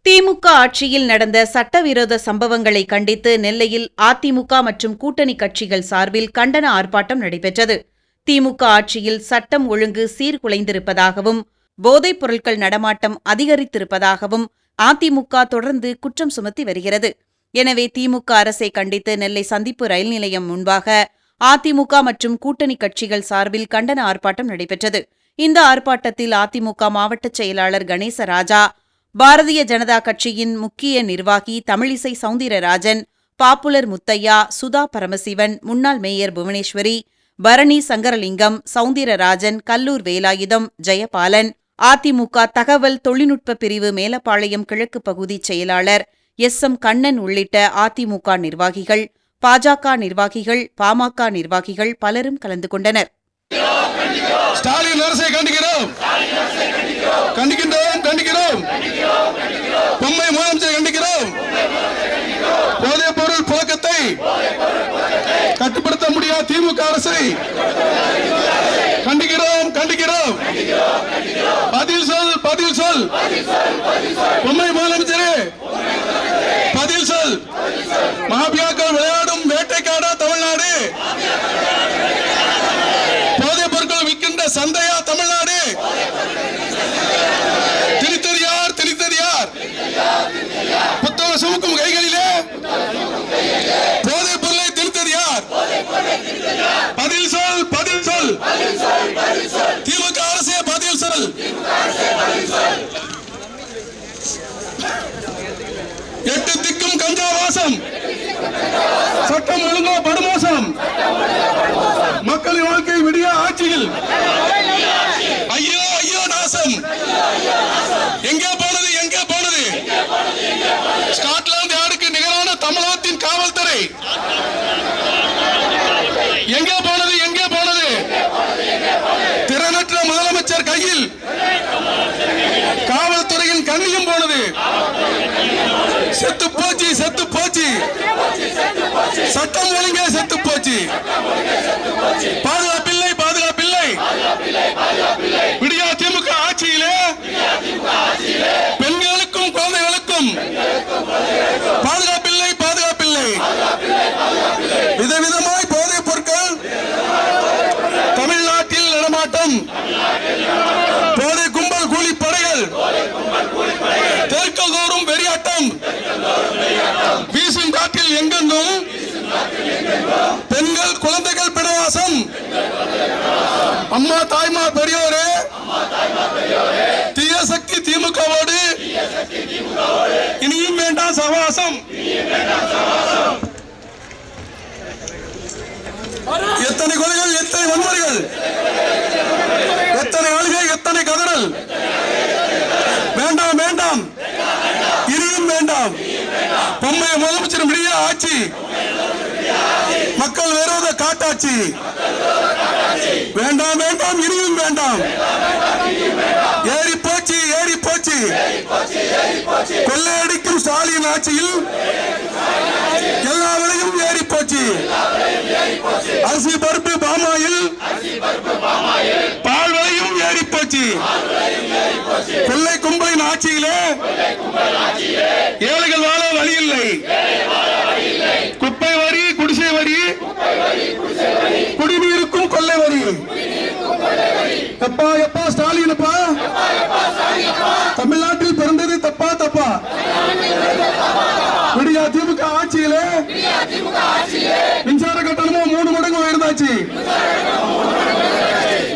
திமுக ஆட்சியில் நடந்த சட்டவிரோத சம்பவங்களை கண்டித்து நெல்லையில் அதிமுக மற்றும் கூட்டணி கட்சிகள் சார்பில் கண்டன ஆர்ப்பாட்டம் நடைபெற்றது. திமுக ஆட்சியில் சட்டம் ஒழுங்கு சீர்குலைந்திருப்பதாகவும் போதைப் பொருட்கள் நடமாட்டம் அதிகரித்திருப்பதாகவும் அதிமுக தொடர்ந்து குற்றம் சுமத்தி வருகிறது. எனவே திமுக அரசை கண்டித்து நெல்லை சந்திப்பு ரயில் நிலையம் முன்பாக அதிமுக மற்றும் கூட்டணி கட்சிகள் சார்பில் கண்டன ஆர்ப்பாட்டம் நடைபெற்றது. இந்த ஆர்ப்பாட்டத்தில் அதிமுக மாவட்ட செயலாளர் கணேசராஜா, பாரதிய ஜனதா கட்சியின் முக்கிய நிர்வாகி தமிழிசை சவுந்தரராஜன், பாப்புலர் முத்தையா, சுதா பரமசிவன், முன்னாள் மேயர் புவனேஸ்வரி, பரணி சங்கரலிங்கம், சவுந்தரராஜன், கல்லூர் வேலாயுதம், ஜெயபாலன், அதிமுக தகவல் தொழில்நுட்ப பிரிவு மேலப்பாளையம் கிழக்கு பகுதி செயலாளர் எஸ்.எம். கண்ணன் உள்ளிட்ட அதிமுக நிர்வாகிகள், பாஜக நிர்வாகிகள், பாமக நிர்வாகிகள் பலரும் கலந்து கொண்டனர். ஸ்டாலின் அரசை கண்டிக்கிறோம், கண்டிக்கின்றோம், கண்டிக்கிறோம். பொம்மை முதலமைச்சரை கண்டிக்கிறோம். போதைப் பொருள் புழக்கத்தை கட்டுப்படுத்த முடியாத திமுக அரசை கண்டிக்கிறோம், கண்டிக்கிறோம். பதில் சொல், பதில் சொல். பொம்மை முதலமைச்சரே பதில் சொல். மாபியாக்கள் விளையாடும் வேட்டைக்காடா தமிழ்நாடு? போதைப் பொருட்கள் விற்கின்ற சந்தையா தமிழ்நாடு? திணித்தது யார்? திணித்தது யார்? புத்தக சுமக்கும் கைகளிலே போதைப் பொருளை திணித்தது யார்? பதில் சொல், பதில் சொல். திமுக அரசே பதில் சொல். எட்டு திக்கும் கஞ்சா வாசம், சட்டம் ஒழுங்கோ படுமோசம், மக்களின் வாழ்க்கை விடிய ஆட்சியில் ஐயோ ஐயோ நாசம். எங்கே போனது, எங்கே போனது? ஸ்காட்லாந்து யார்டுக்கு நிகரான தமிழகத்தின் காவல்துறை எங்கே போனது, எங்கே போனது? திறனற்ற முதலமைச்சர் கையில் காவல்துறையின் கண்ணியும் போனது. செத்து போச்சு, செத்து போச்சு. சட்டம் ஒழுங்கே செத்து போச்சு. பாதுகாப்பில்லை, பாதுகாப்பில்லை. விடியா திமுக ஆட்சியிலே பெண்களுக்கும் குழந்தைகளுக்கும் பாதுகாப்பில்லை, பாதுகாப்பில்லை. விதவிதமாய் போதைப் பொருட்கள் தமிழ்நாட்டில் நடமாட்டம். போதை கும்பல் கூலிப்படைகள் தெற்கள் தோறும் வெறியாட்டம். வீசும் காற்றில் எங்கெங்கும் பெண்கள் குழந்தைகள் பிணவாசம். அம்மா தாய்மா பெரியோரே, தீய சக்தி திமுகவோடு இனியும் வேண்டாம் சவாசம். எத்தனை கொலைகள், எத்தனை வன்முறைகள், எத்தனை அழுகை, எத்தனை கதறல். வேண்டாம், வேண்டாம், இனியும் வேண்டாம். பொம்மை முதலமைச்சர் விடிய ஆட்சி, மக்கள் விரோத காட்டாட்சி. வேண்டாம், வேண்டாம், இனியும் வேண்டாம். ஏறி போச்சு, ஏறி போச்சு. கொள்ளையடிக்கும் ஸ்டாலின் ஆட்சியில் எல்லா விலையும் ஏறி போச்சு. அரிசி பருப்பு பாமாயில் பால் விலையும் ஏறி போச்சு. கொள்ளை கும்பலின் ஆட்சியிலே ஏழைகள் வாழ வழி இல்லை. குப்பை வரி, குடிசை வரி, குடிநீருக்கும் கொள்ளை வரி. எப்பா எப்பா ஸ்டாலின் அப்பா, தமிழ்நாட்டில் பிறந்தது தப்பா தப்பா? விடியா திமுக ஆட்சியிலே மின்சார கட்டணமும் 3 மடங்கு உயர்ந்தாச்சு.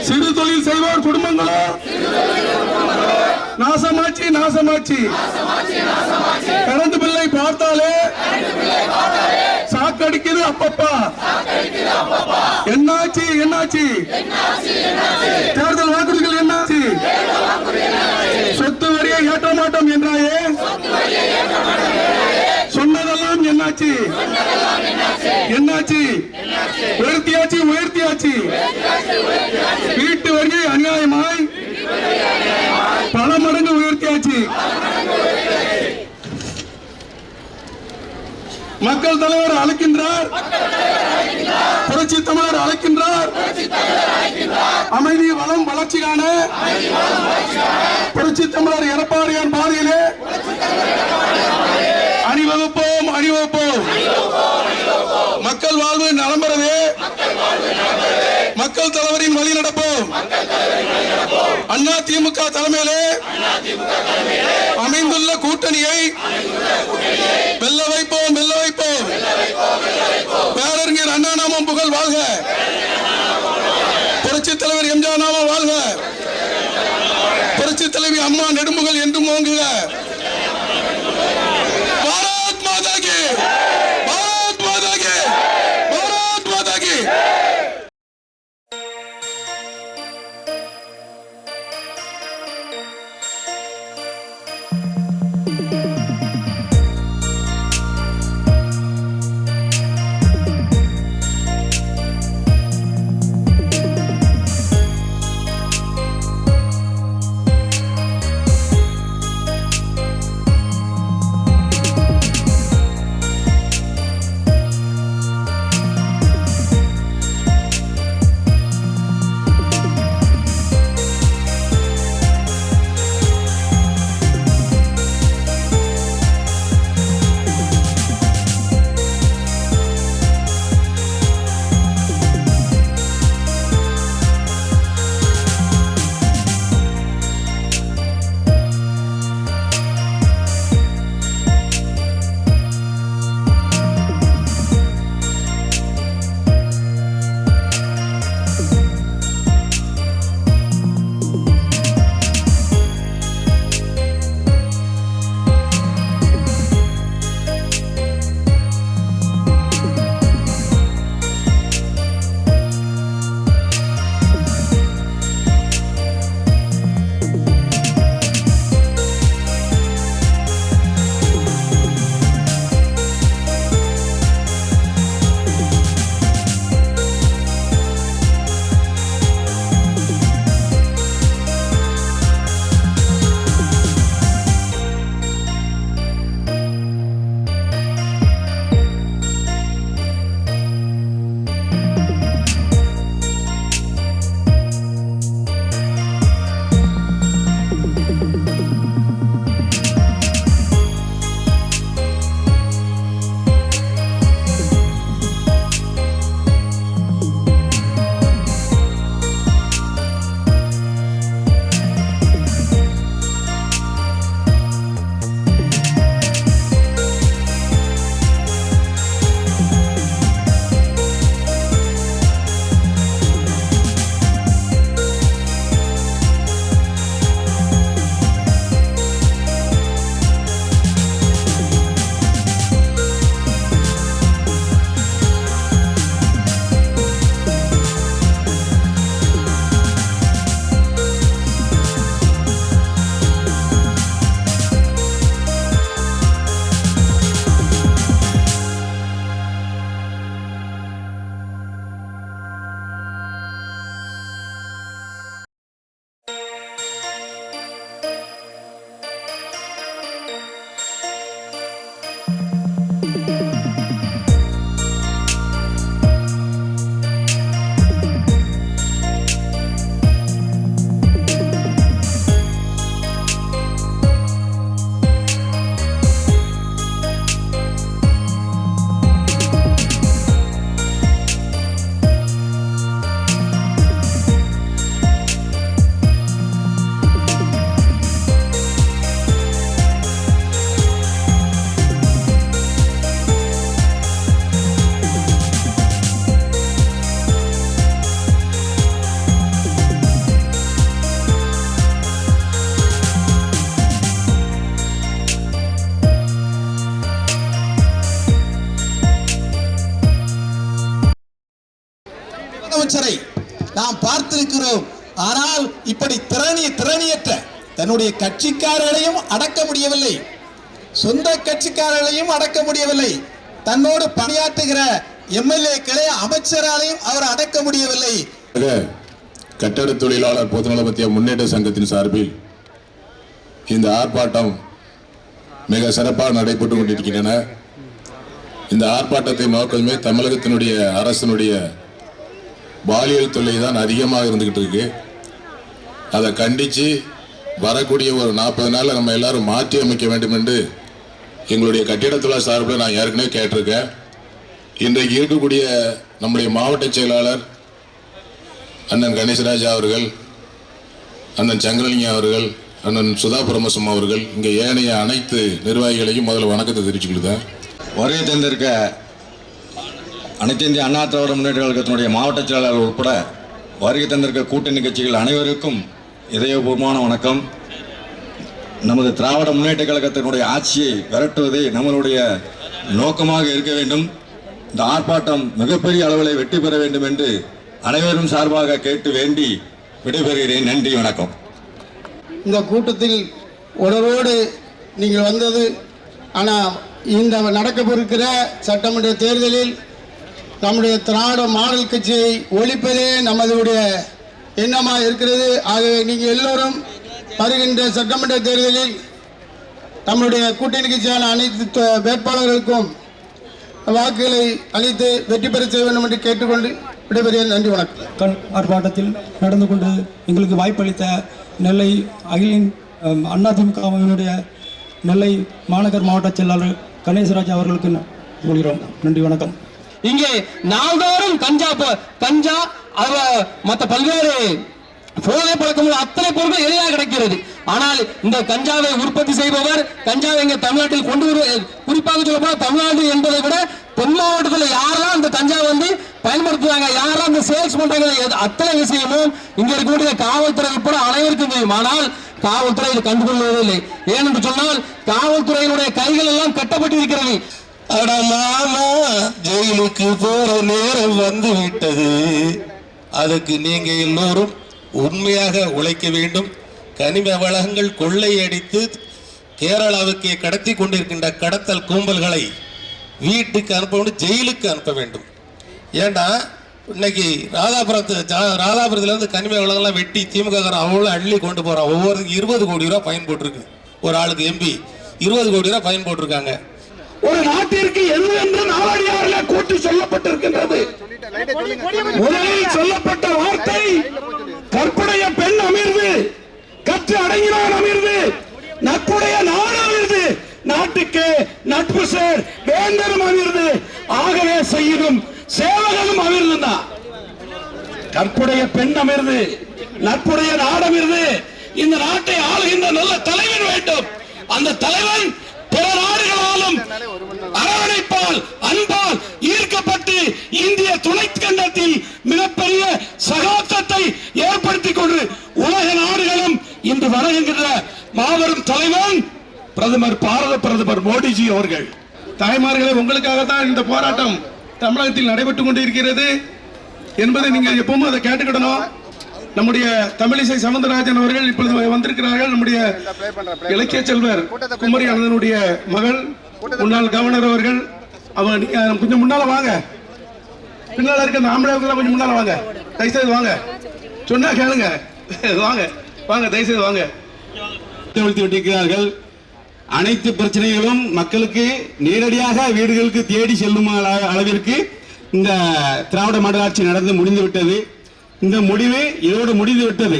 சிறு தொழில் செய்வோர் குடும்பங்களோ நாசமாச்சு, நாசமாச்சு. கரண்ட் பில்லை பார்த்தாலே சாக்கடிக்குது அப்பப்பா. என்னாச்சு, என்னாச்சு? தேர்தல் வாக்குறுதிகள் என்னாச்சு? சொத்து வரியை ஏற்ற மாட்டோம் என்றாயே, சொன்னதெல்லாம் என்னாச்சு? என்னாச்சு? உயர்த்தியாச்சு, உயர்த்தியாச்சு. வீட்டு வரியை அநியாயமாய் பல மடங்கு உயர்த்தியாச்சு. மக்கள் தலைவர் அழைக்கின்றார், புரட்சி தமிழர் அழைக்கின்றார். அமைதி வளம் வளர்ச்சிக்கான புரட்சி தமிழர் எடப்பாடியார் பாதையிலே அணிவகுப்போம் அணிவகுப்போம். மக்கள் வாழ்வு நலம் பெறவே மக்கள் தலைவரின் வழி நடப்போம். அண்ணா திமுக தலைமையிலே அமைந்துள்ள கூட்டணியை வெல்ல வைப்போம் வெல்ல வைப்போம். பேரறிஞர் அண்ணா நாமம் புகழ் வாழ்க. புரட்சி தலைவர் எம்ஜிஆர் நாமம் வாழ்க. புரட்சி தலைவி அம்மா நெடுமுகல் என்றும் ஓங்குக. பாரத் மாதா கி, பாரத் மாதா கி, பாரத் மாதா கி. முதலமைச்சரை நாம் பார்த்திருக்கிறோம். ஆனால் இப்படி திறனியற்ற தன்னுடைய கட்சிக்காரர்களையும் அடக்க முடியவில்லை, சொந்த கட்சிக்காரர்களையும் அடக்க முடியவில்லை, தன்னோடு பணியாற்றுகிற எம்எல்ஏக்களை அமைச்சராலையும் அவர் அடக்க முடியவில்லை. கட்டட தொழிலாளர் பொதுநலமத்திய முன்னேற்ற சங்கத்தின் சார்பில் இந்த ஆர்ப்பாட்டம் மிக சிறப்பாக நடைபெற்றுக் கொண்டிருக்கின்றன. இந்த ஆர்ப்பாட்டத்தின் நோக்கமே தமிழகத்தினுடைய அரசினுடைய பாலியல் தொல்லை தான் அதிகமாக இருந்துகிட்டு இருக்கு. அதை கண்டித்து வரக்கூடிய ஒரு 40 நாளில் நம்ம எல்லாரும் மாற்றி அமைக்க வேண்டும் என்று எங்களுடைய கட்டிடத்தொழிலாளர் சார்பில் நான் ஏற்கனவே கேட்டிருக்கேன். இன்றைக்கு இருக்கக்கூடிய நம்முடைய மாவட்ட செயலாளர் அண்ணன் கணேசராஜா அவர்கள், அண்ணன் சங்கரலிங்கம் அவர்கள், அண்ணன் சுதா பிரமசம் அவர்கள், இங்கே ஏனைய அனைத்து நிர்வாகிகளையும் முதல்ல வணக்கத்தை தெரிவிச்சுக்கிட்டேன். வருகை தந்திருக்க அனைத்து இந்திய அண்ணா திராவிட முன்னேற்ற கழகத்தினுடைய மாவட்ட செயலாளர் உட்பட வருகை தந்திருக்க கூட்டணி கட்சிகள் அனைவருக்கும் இதயபூர்வமான வணக்கம். நமது திராவிட முன்னேற்ற கழகத்தினுடைய ஆட்சியை விரட்டுவதே நம்மளுடைய நோக்கமாக இருக்க வேண்டும். இந்த ஆர்ப்பாட்டம் மிகப்பெரிய அளவில் வெற்றி பெற வேண்டும் என்று அனைவரும் சார்பாக கேட்டு வேண்டி விடைபெறுகிறேன். நன்றி, வணக்கம். இந்த கூட்டத்தில் உணர்வோடு நீங்கள் வந்தது, ஆனால் இந்த நடக்கவிருக்கிற சட்டமன்ற தேர்தலில் நம்முடைய திராவிட மாடல் கட்சியை ஒழிப்பதே நமதுடைய எண்ணமாக இருக்கிறது. ஆகவே நீங்கள் எல்லோரும் வருகின்ற சட்டமன்ற தேர்தலில் நம்முடைய கூட்டணி கட்சியான அனைத்து வேட்பாளர்களுக்கும் வாக்குகளை அளித்து வெற்றி பெற செய்ய வேண்டும் என்று கேட்டுக்கொண்டு விடைபெறுகிறேன். நன்றி, வணக்கம். ஆர்ப்பாட்டத்தில் நடந்து கொண்டு எங்களுக்கு வாய்ப்பளித்த நெல்லை அகிலின் அதிமுகவினுடைய நெல்லை மாநகர் மாவட்ட செயலாளர் கணேசராஜ் அவர்களுக்கு சொல்கிறோம். நன்றி, வணக்கம். இங்கே நாள்தோறும் கஞ்சா மற்ற பல்வேறு போதை பழக்கமுள்ள அத்தனை பொருட்கள் எளிதாக கிடைக்கிறது. ஆனால் இந்த கஞ்சாவை உற்பத்தி செய்பவர், கஞ்சாவை இங்கே தமிழ்நாட்டில் கொண்டு குறிப்பாக சொல்ல தமிழ்நாடு என்பதை விட தென் மாவட்டத்தில் யாரெல்லாம் இந்த கஞ்சா பயன்படுத்துறாங்க, யாரெல்லாம் இந்த சேல்ஸ் பண்றாங்க, அத்தனை விஷயமும் இங்க இருக்கக்கூடிய காவல்துறை உட்பட அனைவருக்கும் தெரியும். ஆனால் காவல்துறை இது கண்டுகொள்வதில்லை. ஏனென்று சொன்னால் காவல்துறையினுடைய கைகள் எல்லாம் கட்டப்பட்டிருக்கிறது. அட மாமா, ஜெயிலுக்கு போற நேரம் வந்து விட்டது. அதுக்கு நீங்க எல்லோரும் உண்மையாக உழைக்க வேண்டும். கனிம வளங்கள் கொள்ளையடித்து கேரளாவுக்கு கடத்தி கொண்டிருக்கின்ற கடத்தல் கும்பல்களை வீட்டுக்கு அனுப்ப வேண்டும், ஜெயிலுக்கு அனுப்ப வேண்டும். ஏண்டா இன்னைக்கு ராதாபுரத்துலேருந்து கனிம வளங்கள்லாம் வெட்டி திமுக அவ்வளோ அள்ளி கொண்டு போகிறான். ஒவ்வொருக்கும் 20 கோடி ரூபா பயன் போட்டிருக்கு. ஒரு ஆளுக்கு எம்பி 20 கோடி ரூபா பயன் போட்டிருக்காங்க. ஒரு நாட்டிற்கு எதுவென்று நாலடியாரில் கூட்டி சொல்லப்பட்டிருக்கின்றது. முதலில் சொல்லப்பட்ட வார்த்தை கற்புடைய பெண் அமிர்து, கற்று அடங்கினான் அமிர்து, நட்புடைய நாடு அமிர்து, நாட்டுக்கு நட்பு சேர் வேந்தரும் அமிர்து, ஆகவே செய்யும் சேவகனும் அமிர்து தான். கற்புடைய பெண் அமிர்து, நட்புடைய நாடு அமிர்து. இந்த நாட்டை ஆளுகின்ற நல்ல தலைவன் வேண்டும். அந்த தலைவன் பிற நாடுகளாலும் அரவணைப்பால் அன்பால் ஈர்க்கப்பட்டு இந்திய துணைக்கண்டத்தில் மிகப்பெரிய சகாப்தத்தை ஏற்படுத்திக் கொண்டு உலக நாடுகளும் இன்று வணங்குகின்ற மாபெரும் தலைவன் பாரத பிரதமர் மோடிஜி அவர்கள். தாய்மார்களே, உங்களுக்காகத்தான் இந்த போராட்டம் தமிழகத்தில் நடைபெற்றுக் கொண்டிருக்கிறது என்பதை நீங்கள் எப்பவும் அதை கேட்டுக்கிடணும். நம்முடைய தமிழிசை சவுந்தரராஜன் அவர்கள் இப்பொழுது வந்திருக்கிறார்கள். நம்முடைய இலக்கிய செல்வர் குமரி அண்ணனுடைய மகள், முன்னாள் கவர்னர் அவர்கள். அவங்க கொஞ்சம் முன்னால வாங்க, பின்னால இருக்க அந்த ஆம்பளைலாம் கொஞ்சம் முன்னால வாங்க, தயவுசெய்து வாங்க, சொன்னா கேளுங்க, வாங்க வாங்க, தயவுசெய்து வாங்க. விட்டிருக்கிறார்கள். அனைத்து பிரச்சனைகளும் மக்களுக்கு நேரடியாக வீடுகளுக்கு தேடி செல்லும் அளவிற்கு இந்த திராவிட மாடல் ஆட்சி நடந்து முடிந்து விட்டது. இந்த முடிவு இதோடு முடிந்து விட்டது.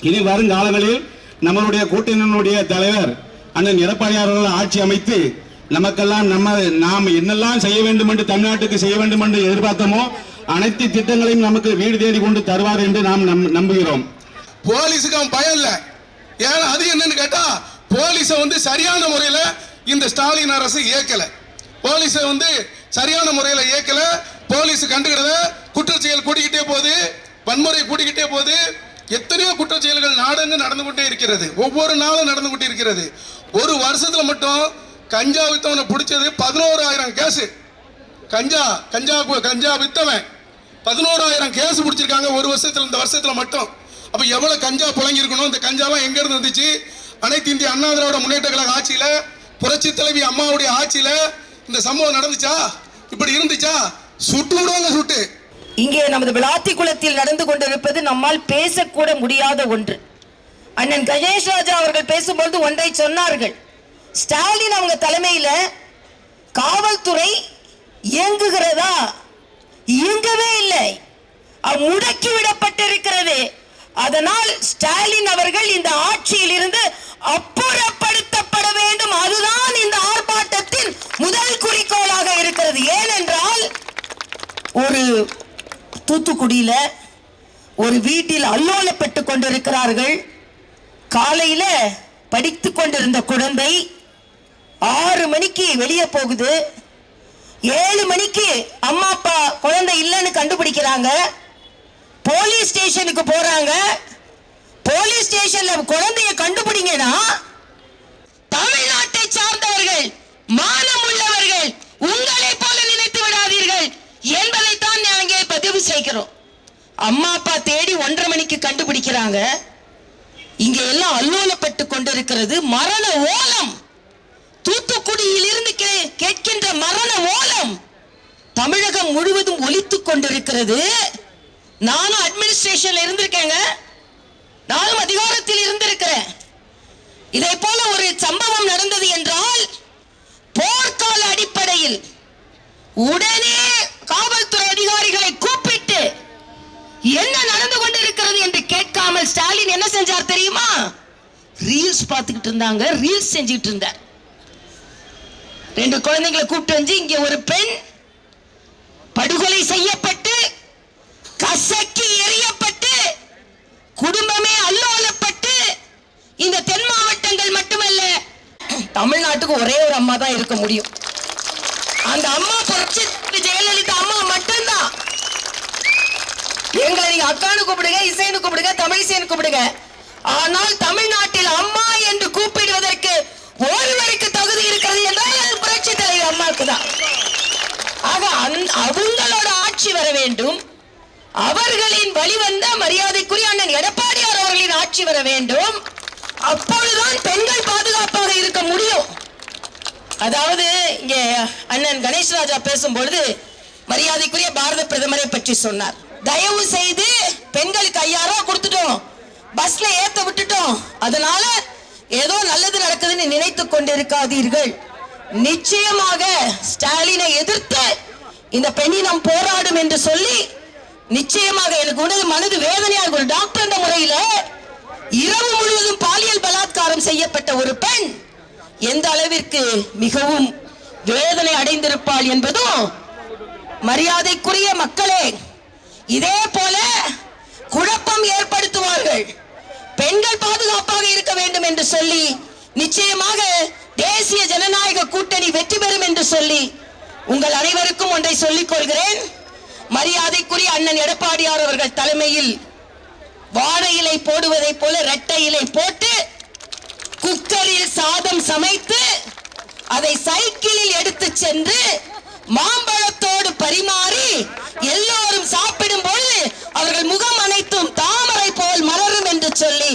இனி வருங்காலங்களில் நம்மளுடைய கூட்டணியினுடைய தலைவர் அண்ணன் எடப்பாடியார் அவர்கள் ஆட்சி அமைத்து நமக்கெல்லாம் நாம் என்னெல்லாம் செய்ய வேண்டும் என்று, தமிழ்நாட்டுக்கு செய்ய வேண்டும் என்று எதிர்பார்த்தோமோ அனைத்து திட்டங்களையும் நமக்கு வீடு தேடி கொண்டு தருவார் என்று நாம் நம்புகிறோம். போலீஸுக்கு அவன் பயம் இல்ல. ஏன்னா அது என்னன்னு கேட்டா, போலீஸை சரியான முறையில இந்த ஸ்டாலின் அரசு இயக்கல. போலீஸை சரியான முறையில இயக்கல. போலீஸ் கண்டுகிறத குற்றச்செயல் கூடிக்கிட்டே போகுது, வன்முறை கூடிக்கிட்டே போகுது. எத்தனையோ குற்றச்செயல்கள் நாடெங்கு நடந்து கொண்டே இருக்கிறது, ஒவ்வொரு நாளும் நடந்து கொண்டே இருக்கிறது. ஒரு வருஷத்துல மட்டும் கஞ்சா வித்தவனை பிடிச்சது 11,000 கேஸ். கஞ்சா வித்தவன் 11,000 கேஸ் பிடிச்சிருக்காங்க ஒரு வருஷத்துல. இந்த வருஷத்துல மட்டும் அப்ப எவ்வளவு கஞ்சா புழங்கி இருக்கணும். இந்த கஞ்சாலாம் எங்க இருந்து வந்துச்சு? அனைத்து இந்திய அண்ணா திராவிட முன்னேற்ற கழக ஆட்சியில, புரட்சி தலைவி அம்மாவுடைய ஆட்சியில இந்த சம்பவம் நடந்துச்சா? இப்படி இருந்துச்சா? சுட்டு விடுவாங்க, சுட்டு. இங்கே நமது விளாத்தி குளத்தில் நடந்து கொண்டிருப்பது நம்மால் பேசக்கூட முடியாத ஒன்று. அண்ணன் கணேஷ் ராஜா அவர்கள் பேசும்போது ஒன்றை சொன்னார்கள். ஸ்டாலின் அவங்க தலைமையில காவல்துறை இயங்குகிறதா? இயங்கவே இல்லை, முடக்கி விடப்பட்டிருக்கிறது. அதனால் ஸ்டாலின் அவர்கள் இந்த ஆட்சியில் இருந்து அப்புறப்படுத்தப்பட வேண்டும். அதுதான் இந்த ஆர்ப்பாட்டத்தின் முதல் குறிக்கோளாக இருக்கிறது. ஏனென்றால் ஒரு தூத்துக்குடியில ஒரு வீட்டில் அல்லோலப்பட்டு கொண்டிருக்கிறார்கள். காலையில படித்துக் கொண்டிருந்த குழந்தை 6 மணிக்கு வெளியே போகுது. 7 மணிக்கு அம்மா அப்பா குழந்தை இல்லைன்னு கண்டுபிடிக்கிறாங்க. போலீஸ் ஸ்டேஷனுக்கு போறாங்க. போலீஸ் ஸ்டேஷன்ல குழந்தைய கண்டுபிடிங்கன்னா தமிழ்நாட்டை சார்ந்தவர்கள், மானம் உள்ளவர்கள், உங்களை போல நினைத்து விடாதீர்கள் என்பதைத்தான் நாங்க பதிவு செய்கிறோம். அம்மா அப்பா தேடி 1:30 மணிக்கு கண்டுபிடிக்கிறாங்க. இங்க எல்லாம் அல்லோலப்பட்டு கொண்டிருக்கிறது. மரண ஓலம், தூத்துக்குடியில் இருந்து கேட்கின்ற மரண ஓலம் தமிழகம் முழுவதும் ஒலித்துக் கொண்டிருக்கிறது. நானும் அட்மினிஸ்ட்ரேஷன்ல இருந்திருக்கேங்க, நானும் அதிகாரத்தில் இருந்திருக்கிறேன். இதை போல ஒரு சம்பவம் நடந்தது என்றால் போர்க்கால அடிப்படையில் உடனே காவல்துறை அதிகாரிகளை கூப்பிட்டு என்ன நடந்து கொண்டிருக்கிறது என்று கேட்காமல் ஸ்டாலின் என்ன செஞ்சார் தெரியுமா? ரீல்ஸ் பார்த்துக்கிட்டு இருந்தாங்க, ரீல்ஸ் செஞ்சுட்டு இருந்தார். 2 குழந்தைகளை கூப்பிட்டு வந்து இங்க ஒரு பெண் படுகொலை செய்யப்பட்டு கசக்கி எறியப்பட்டு குடும்பமே அல்லோலப்பட்டு இந்த தென் மாவட்டங்கள் மட்டுமல்ல தமிழ்நாட்டுக்கு ஒரே ஒரு அம்மா தான் இருக்க முடியும். அந்த அம்மா புரட்சி ஜெயலலிதா அம்மா மட்டும்தான். எங்களை நீங்க அக்கானு கூப்பிடுங்க, இசைன்னு கூப்பிடுங்க, தமிழிசைன்னு கூப்பிடுங்க. ஆனால் தமிழ்நாட்டில் அம்மா என்று கூப்பிடுவதற்கு ஒருவருக்கு தகுதி இருக்கிறது என்றால் புரட்சி தலைவர் அம்மாவுக்கு தான். ஆக அவங்களோட ஆட்சி வர வேண்டும். அவர்களின் வழிவந்த மரியாதைக்குரிய அண்ணன் எடப்பாடியார் அவர்களின் ஆட்சி வர வேண்டும். அப்பொழுதுதான் பெண்கள் பாதுகாப்பாக இருக்க முடியும். அதாவது இங்கே அண்ணன் கணேசராஜா பேசும்பொழுது மரியாதைக்குரிய பாரத பிரதமரை பற்றி சொன்னார். தயவு செய்து பெண்களுக்கு 5000 ரூபாய் கொடுத்துட்டோம், பஸ்ல ஏத்த விட்டுட்டோம், அதனால ஏதோ நல்லது நடக்குதுன்னு நினைத்துக் கொண்டிருக்காதீர்கள். நிச்சயமாக ஸ்டாலினை எதிர்த்து இந்த பெண்ணினம் போராடும் என்று சொல்லி நிச்சயமாக எனக்கு மனது வேதனையா இருக்கும். டாக்டர் என்ற முறையில இரவு முழுவதும் பாலியல் பலாத்காரம் செய்யப்பட்ட ஒரு பெண் எந்த அளவிற்கு மிகவும் வேதனை அடைந்திருப்பாள் என்பதும் மரியாதைக்குரிய மக்களே, இதே போல குழப்பம் ஏற்படுத்துவார்கள். பெண்கள் பாதுகாப்பாக இருக்க வேண்டும் என்று சொல்லி நிச்சயமாக தேசிய ஜனநாயக கூட்டணி வெற்றி பெறும் என்று சொல்லி உங்கள் அனைவருக்கும் ஒன்றை சொல்லிக் கொள்கிறேன். மரியாதைக்குரிய அண்ணன் எடப்பாடியார் அவர்கள் தலைமையில் வாழை இலை போடுவதை போல இரட்டை இலை போட்டு குக்கரில் சாதம் சமைத்து அதை சைக்கிளில் எடுத்து சென்று மாம்பழத்தோடு பரிமாறி எல்லோரும் சாப்பிடும் பொழுது அவர்கள் முகம் அனைத்தும் தாமரை போல் மலரும் என்று சொல்லி